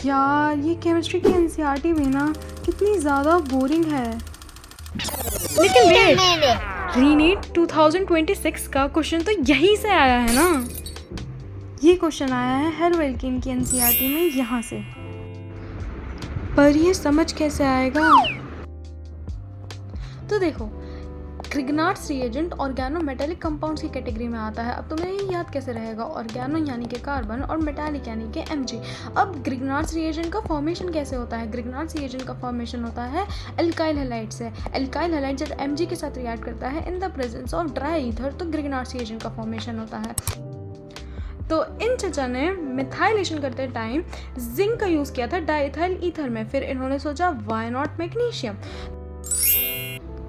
यार ये केमिस्ट्री की एनसीईआरटी भी ना कितनी ज़्यादा बोरिंग है। लेकिन वेट, रीनीट 2026 का क्वेश्चन तो यहीं से आया है ना। ये क्वेश्चन आया है हेलो एल्कीन की एनसीईआरटी में यहाँ से, पर ये समझ कैसे आएगा? तो देखो, ग्रिग्नार्ड्स रिएजेंट ऑर्गेनोमेटेलिक कंपाउंड्स की कैटेगरी में आता है। अब तुम्हें ये याद कैसे रहेगा, ऑर्गेनो यानी कि कार्बन और मेटालिक यानी कि Mg। अब ग्रिग्नार्ड्स रिएजेंट का फॉर्मेशन कैसे होता है? ग्रिग्नार्ड्स रिएजेंट का फॉर्मेशन होता है एल्काइल हैलाइड से। एल्काइल हैलाइड जब Mg के साथ रिएक्ट करता है in the presence of dry ether, तो ग्रिग्नार्ड्स रिएजेंट का फॉर्मेशन होता है। तो इन चचा ने मिथाइलेशन करते टाइम जिंक का यूज़ किया था डाइथाइल ईथर में। फिर इन्होंने सोचा व्हाई नॉट मैग्नीशियम,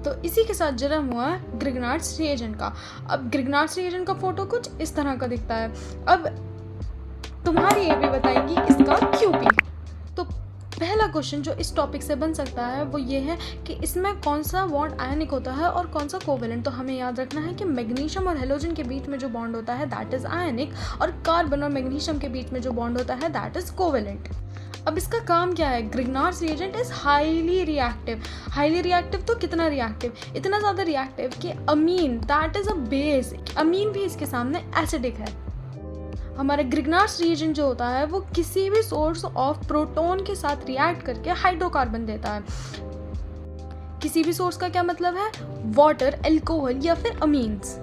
तो इसी के साथ जन्म हुआ ग्रिग्नार्ड्स रिएजेंट का। अब ग्रिग्नार्ड्स रिएजेंट का फोटो कुछ इस तरह का दिखता है। अब तुम्हारी ये भी बताएंगी इसका क्यूपी। तो पहला क्वेश्चन जो इस टॉपिक से बन सकता है वो ये है कि इसमें कौन सा बॉन्ड आयनिक होता है और कौन सा कोवेलेंट। तो हमें याद रखना है कि मैग्नीशियम और हेलोजन के बीच में जो बॉन्ड होता है दैट इज आयनिक, और कार्बन और मैग्नीशियम के बीच में जो बॉन्ड होता है दैट इज कोवेलेंट। अब इसका काम क्या है? Grignard's reagent is highly reactive. Highly reactive तो कितना रिएक्टिव? इतना ज़्यादा रिएक्टिव कि अमीन दैट इज अ बेस, अमीन भी इसके सामने एसिडिक है। हमारा ग्रिग्नार्ड्स रिएजेंट जो होता है वो किसी भी सोर्स ऑफ प्रोटॉन के साथ रिएक्ट करके हाइड्रोकार्बन देता है। किसी भी सोर्स का क्या मतलब है? वाटर, अल्कोहल या फिर अमीन्स।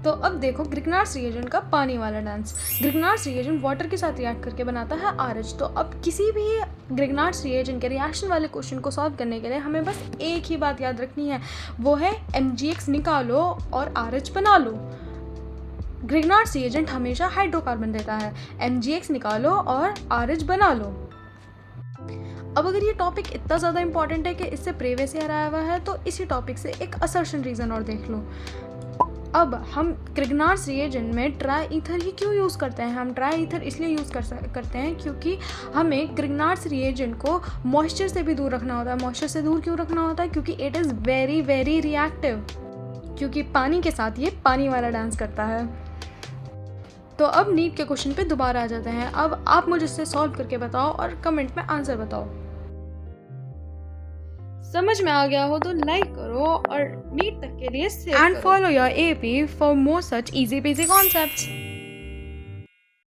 तो अब देखो ग्रिग्नार्ड्स रिएजेंट का पानी वाला डांस। ग्रिग्नार्ड्स रिएजेंट वाटर के साथ रिएक्ट करके बनाता है आरएच। तो अब किसी भी ग्रिग्नार्ड्स रिएजेंट के रिएक्शन वाले क्वेश्चन को सॉल्व करने के लिए हमें बस एक ही बात याद रखनी है, वो है MgX निकालो और RH बना लो। ग्रिग्नार्ड्स रिएजेंट हमेशा हाइड्रोकार्बन देता है, MgX निकालो और RH बना लो। अब अगर ये टॉपिक इतना ज़्यादा इंपॉर्टेंट है कि इससे प्रीवियस ईयर आया हुआ है, तो इसी टॉपिक से एक असर्शन रीज़न और देख लो। अब हम ग्रिग्नार्ड्स रिएजेंट में ट्राई ईथर ही क्यों यूज़ करते हैं? हम ट्राई ईथर इसलिए यूज़ करते हैं क्योंकि हमें ग्रिग्नार्ड्स रिएजेंट को मॉइस्चर से भी दूर रखना होता है। मॉइस्चर से दूर क्यों रखना होता है? क्योंकि it is very very reactive, क्योंकि पानी के साथ ये पानी वाला डांस करता है। तो अब नीट के क्वेश्चन पे दोबारा आ जाते हैं। अब आप मुझे इससे सॉल्व करके बताओ और कमेंट में आंसर बताओ। समझ में आ गया हो तो लाइक करो और नीट तक के लिए शेयर करो। And follow your AP for more such easy PG concepts.